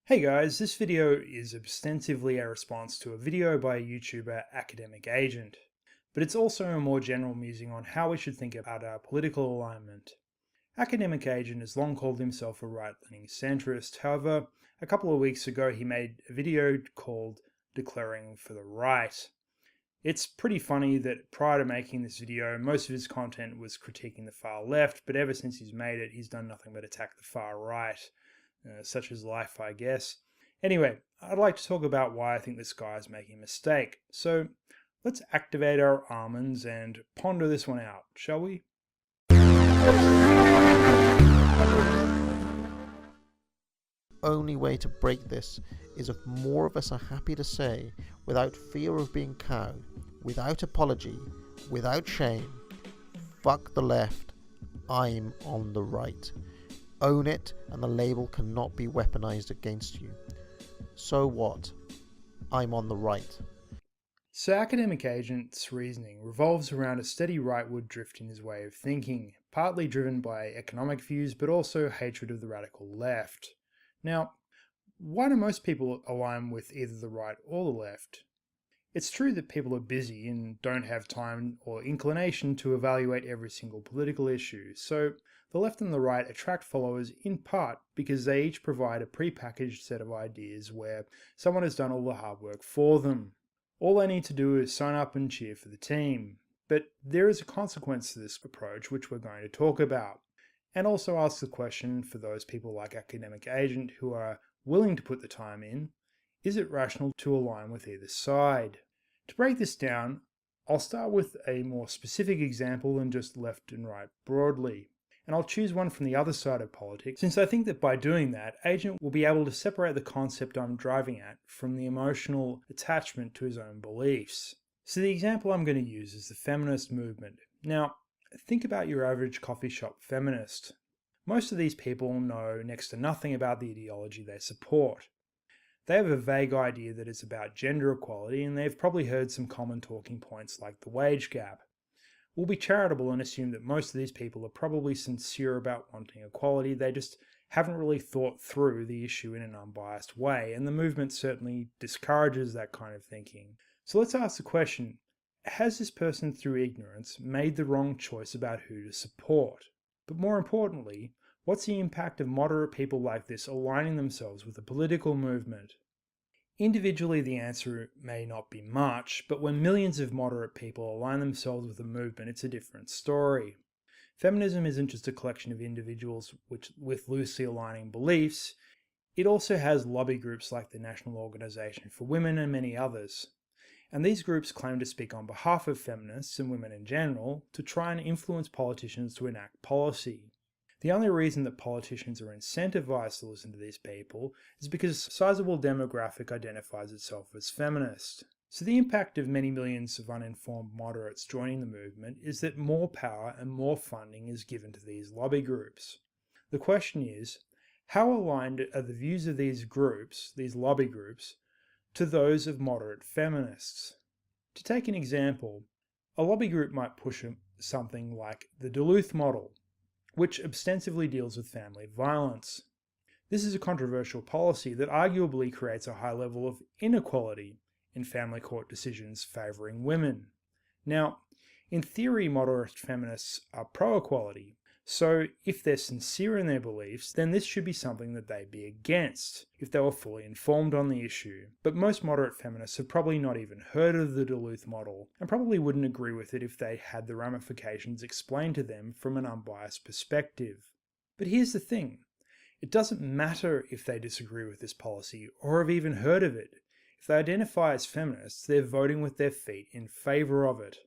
Hey guys, this video is ostensibly a response to a video by YouTuber Academic Agent, but it's also a more general musing on how we should think about our political alignment. Academic Agent has long called himself a right-leaning centrist. However, a couple of weeks ago he made a video called Declaring for the Right. It's pretty funny that prior to making this video, most of his content was critiquing the far left, but ever since he's made it, he's done nothing but attack the far right. Such as life, I guess. Anyway, I'd like to talk about why I think this guy is making a mistake. So let's activate our almonds and ponder this one out, shall we? Only way to break this is if more of us are happy to say, without fear of being cowed, without apology, without shame, fuck the left, I'm on the right. Own it, and the label cannot be weaponized against you. So what? I'm on the right. So Academic Agent's reasoning revolves around a steady rightward drift in his way of thinking, partly driven by economic views but also hatred of the radical left. Now, why do most people align with either the right or the left? It's true that people are busy and don't have time or inclination to evaluate every single political issue, so the left and the right attract followers in part because they each provide a pre-packaged set of ideas where someone has done all the hard work for them. All they need to do is sign up and cheer for the team. But there is a consequence to this approach which we're going to talk about, and also ask the question for those people like Academic Agent who are willing to put the time in, is it rational to align with either side? To break this down, I'll start with a more specific example than just left and right broadly. And I'll choose one from the other side of politics, since I think that by doing that, Agent will be able to separate the concept I'm driving at from the emotional attachment to his own beliefs. So the example I'm going to use is the feminist movement. Now, think about your average coffee shop feminist. Most of these people know next to nothing about the ideology they support. They have a vague idea that it's about gender equality, and they've probably heard some common talking points like the wage gap. We'll be charitable and assume that most of these people are probably sincere about wanting equality, they just haven't really thought through the issue in an unbiased way, and the movement certainly discourages that kind of thinking. So let's ask the question, has this person through ignorance made the wrong choice about who to support? But more importantly, what's the impact of moderate people like this aligning themselves with a political movement? Individually, the answer may not be much, but when millions of moderate people align themselves with a movement, it's a different story. Feminism isn't just a collection of individuals with loosely aligning beliefs, it also has lobby groups like the National Organization for Women and many others. And these groups claim to speak on behalf of feminists and women in general to try and influence politicians to enact policy. The only reason that politicians are incentivized to listen to these people is because a sizable demographic identifies itself as feminist. So the impact of many millions of uninformed moderates joining the movement is that more power and more funding is given to these lobby groups. The question is, how aligned are the views of these groups, these lobby groups, to those of moderate feminists? To take an example, a lobby group might push something like the Duluth model, which ostensibly deals with family violence. This is a controversial policy that arguably creates a high level of inequality in family court decisions favouring women. Now, in theory, moderate feminists are pro-equality, so if they're sincere in their beliefs, then this should be something that they'd be against if they were fully informed on the issue. But most moderate feminists have probably not even heard of the Duluth model, and probably wouldn't agree with it if they had the ramifications explained to them from an unbiased perspective. But here's the thing, it doesn't matter if they disagree with this policy or have even heard of it. If they identify as feminists, they're voting with their feet in favour of it.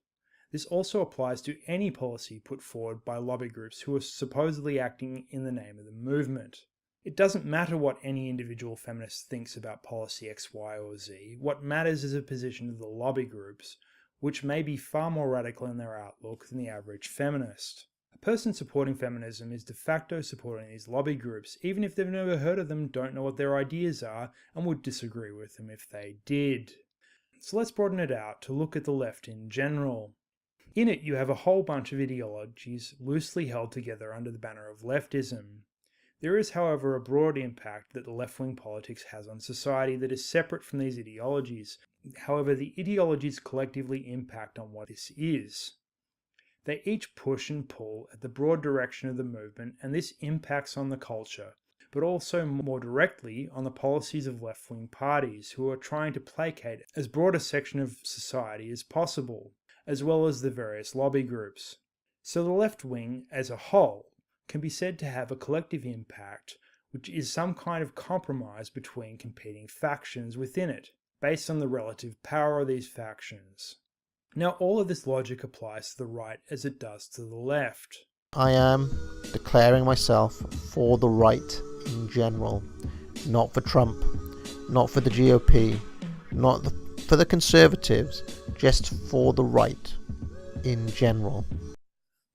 This also applies to any policy put forward by lobby groups who are supposedly acting in the name of the movement. It doesn't matter what any individual feminist thinks about policy X, Y, or Z. What matters is the position of the lobby groups, which may be far more radical in their outlook than the average feminist. A person supporting feminism is de facto supporting these lobby groups, even if they've never heard of them, don't know what their ideas are, and would disagree with them if they did. So let's broaden it out to look at the left in general. In it, you have a whole bunch of ideologies loosely held together under the banner of leftism. There is, however, a broad impact that the left-wing politics has on society that is separate from these ideologies. However, the ideologies collectively impact on what this is. They each push and pull at the broad direction of the movement, and this impacts on the culture, but also more directly on the policies of left-wing parties who are trying to placate as broad a section of society as possible, as well as the various lobby groups. So the left wing as a whole can be said to have a collective impact, which is some kind of compromise between competing factions within it, based on the relative power of these factions. Now, all of this logic applies to the right as it does to the left. I am declaring myself for the right in general, not for Trump, not for the GOP, not for the Conservatives, just for the right in general.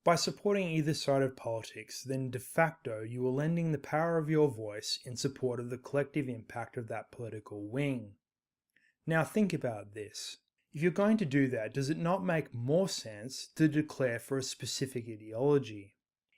By supporting either side of politics, then de facto you are lending the power of your voice in support of the collective impact of that political wing. Now think about this. If you're going to do that, does it not make more sense to declare for a specific ideology?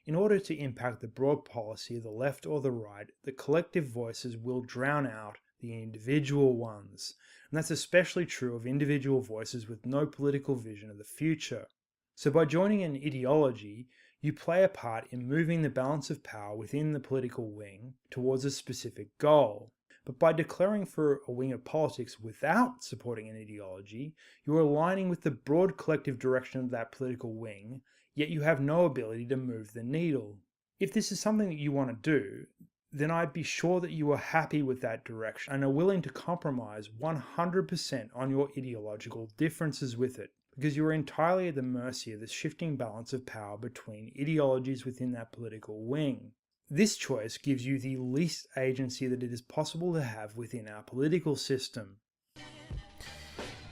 In order to impact the broad policy of the left or the right, the collective voices will drown out the individual ones. And that's especially true of individual voices with no political vision of the future. So by joining an ideology, you play a part in moving the balance of power within the political wing towards a specific goal. But by declaring for a wing of politics without supporting an ideology, you are aligning with the broad collective direction of that political wing, yet you have no ability to move the needle. If this is something that you want to do, then I'd be sure that you are happy with that direction and are willing to compromise 100% on your ideological differences with it, because you are entirely at the mercy of the shifting balance of power between ideologies within that political wing. This choice gives you the least agency that it is possible to have within our political system.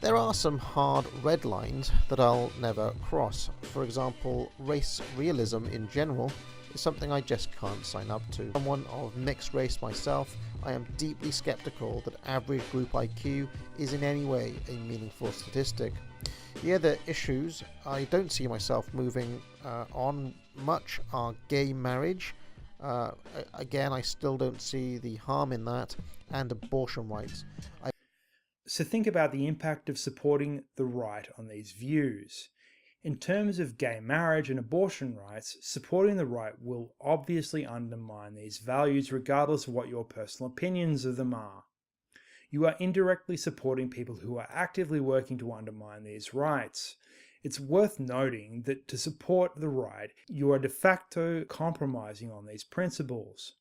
There are some hard red lines that I'll never cross. For example, race realism in general is something I just can't sign up to. Someone of mixed race myself, I am deeply skeptical that average group IQ is in any way a meaningful statistic. The other issues I don't see myself moving on much are gay marriage. Again, I still don't see the harm in that, and abortion rights. So think about the impact of supporting the right on these views. In terms of gay marriage and abortion rights, supporting the right will obviously undermine these values regardless of what your personal opinions of them are. You are indirectly supporting people who are actively working to undermine these rights. It's worth noting that to support the right, you are de facto compromising on these principles.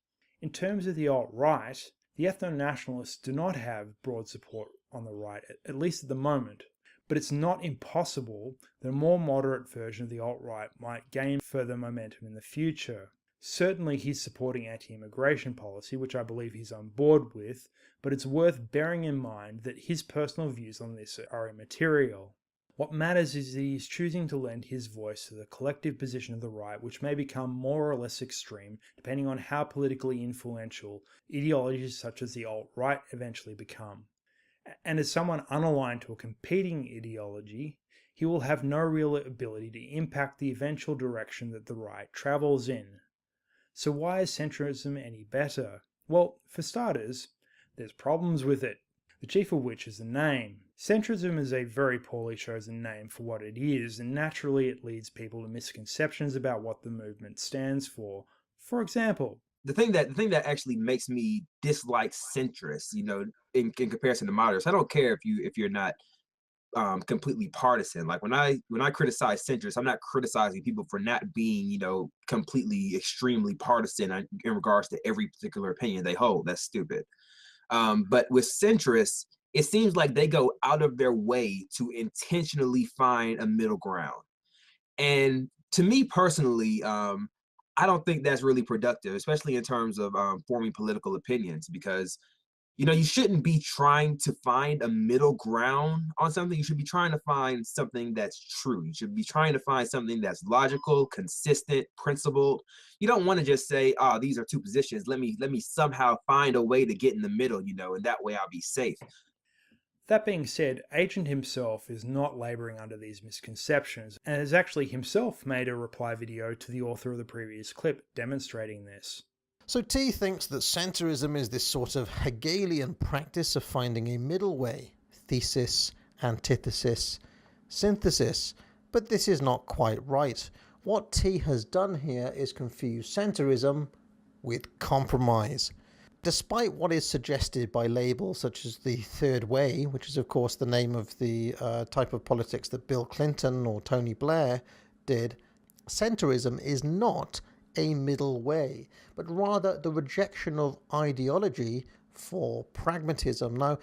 In terms of the alt-right, the ethno-nationalists do not have broad support on the right, at least at the moment. But it's not impossible that a more moderate version of the alt-right might gain further momentum in the future. Certainly he's supporting anti-immigration policy, which I believe he's on board with, but it's worth bearing in mind that his personal views on this are immaterial. What matters is that he's choosing to lend his voice to the collective position of the right, which may become more or less extreme depending on how politically influential ideologies such as the alt-right eventually become. And as someone unaligned to a competing ideology, he will have no real ability to impact the eventual direction that the right travels in. So why is centrism any better? Well, for starters, there's problems with it, the chief of which is the name. Centrism is a very poorly chosen name for what it is, and naturally it leads people to misconceptions about what the movement stands for. For example, the thing that actually makes me dislike centrists, in comparison to moderates, I don't care if you're not completely partisan. Like when I criticize centrists, I'm not criticizing people for not being, completely extremely partisan in regards to every particular opinion they hold. That's stupid. But with centrists, it seems like they go out of their way to intentionally find a middle ground. And to me personally, I don't think that's really productive, especially in terms of forming political opinions, because you shouldn't be trying to find a middle ground on something. You should be trying to find something that's true. You should be trying to find something that's logical, consistent, principled. You don't want to just say, "Oh, these are two positions. Let me somehow find a way to get in the middle, and that way I'll be safe." That being said, Agent himself is not labouring under these misconceptions, and has actually himself made a reply video to the author of the previous clip demonstrating this. So T thinks that centrism is this sort of Hegelian practice of finding a middle way, thesis, antithesis, synthesis, but this is not quite right. What T has done here is confuse centrism with compromise. Despite what is suggested by labels such as the third way, which is of course the name of the type of politics that Bill Clinton or Tony Blair did, centrism is not a middle way, but rather the rejection of ideology for pragmatism. Now,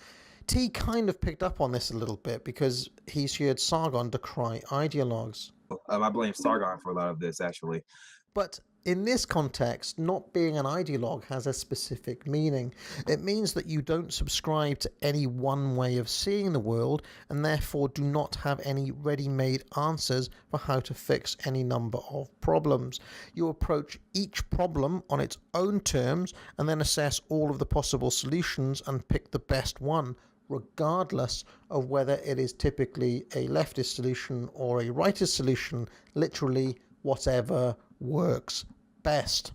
T kind of picked up on this a little bit because he's heard Sargon decry ideologues. I blame Sargon for a lot of this, actually. But in this context, not being an ideologue has a specific meaning. It means that you don't subscribe to any one way of seeing the world and therefore do not have any ready-made answers for how to fix any number of problems. You approach each problem on its own terms and then assess all of the possible solutions and pick the best one, regardless of whether it is typically a leftist solution or a rightist solution, literally whatever works best.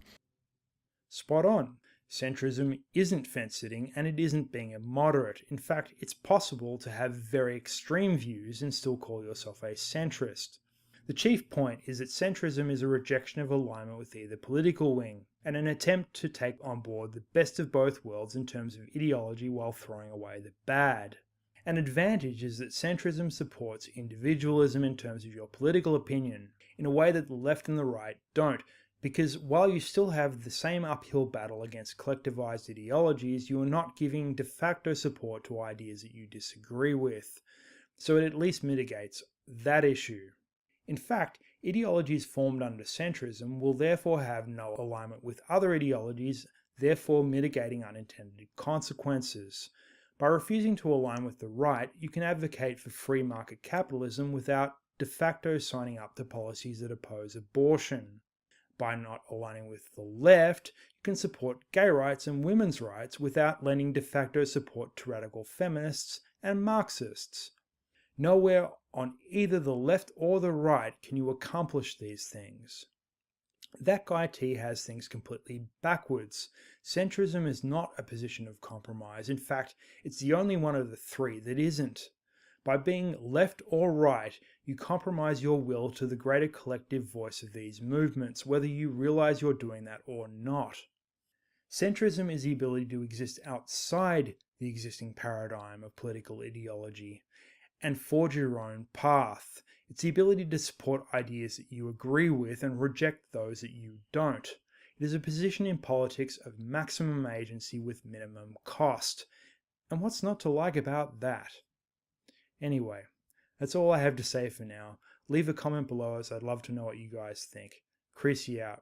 Spot on. Centrism isn't fence-sitting and it isn't being a moderate. In fact, it's possible to have very extreme views and still call yourself a centrist. The chief point is that centrism is a rejection of alignment with either political wing and an attempt to take on board the best of both worlds in terms of ideology while throwing away the bad. An advantage is that centrism supports individualism in terms of your political opinion in a way that the left and the right don't, because while you still have the same uphill battle against collectivized ideologies, you are not giving de facto support to ideas that you disagree with. So it at least mitigates that issue. In fact, ideologies formed under centrism will therefore have no alignment with other ideologies, therefore mitigating unintended consequences. By refusing to align with the right, you can advocate for free market capitalism without de facto signing up to policies that oppose abortion. By not aligning with the left, you can support gay rights and women's rights without lending de facto support to radical feminists and Marxists. Nowhere on either the left or the right can you accomplish these things. That guy T has things completely backwards. Centrism is not a position of compromise. In fact, it's the only one of the three that isn't. By being left or right, you compromise your will to the greater collective voice of these movements, whether you realize you're doing that or not. Centrism is the ability to exist outside the existing paradigm of political ideology and forge your own path. It's the ability to support ideas that you agree with and reject those that you don't. It is a position in politics of maximum agency with minimum cost. And what's not to like about that? Anyway, that's all I have to say for now. Leave a comment below as I'd love to know what you guys think. Chrissy out.